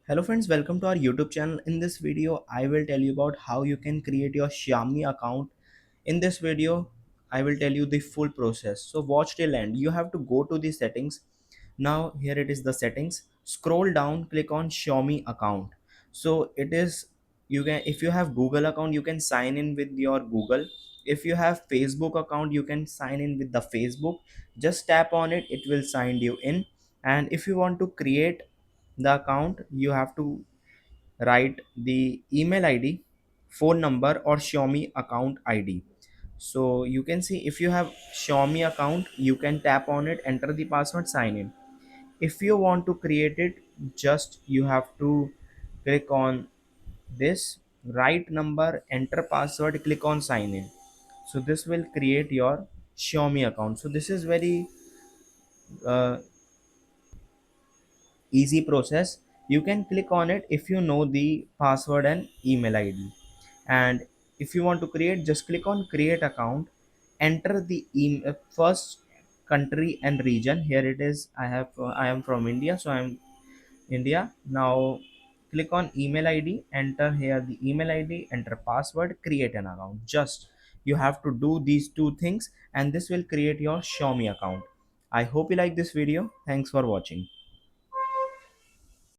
Hello friends, welcome to our YouTube channel. In this video, I will tell you about how you can create your Xiaomi account. In this video, I will tell you the full process. So watch till end. You have to go to the settings. Now here it is the settings. Scroll down, click on Xiaomi account. So it is you can if you have Google account, you can sign in with your Google. If you have Facebook account, you can sign in with the Facebook. Just tap on it, it will sign you in. And if you want to create the account, you have to write the email id, phone number, or Xiaomi account id. So you can see, if you have Xiaomi account, you can tap on it, enter the password, sign in. If you want to create it, just you have to click on this, write number, enter password, click on sign in. So this will create your Xiaomi account. So this is very uh, easy process. You can click on it if you know the password and email id. And if you want to create, just click on create account, enter the first country and region. Here it is, I am from India, so I'm India. Now click on email id, enter here the email id, enter password, create an account. Just you have to do these two things, and this will create your Xiaomi account. I hope you like this video. Thanks for watching.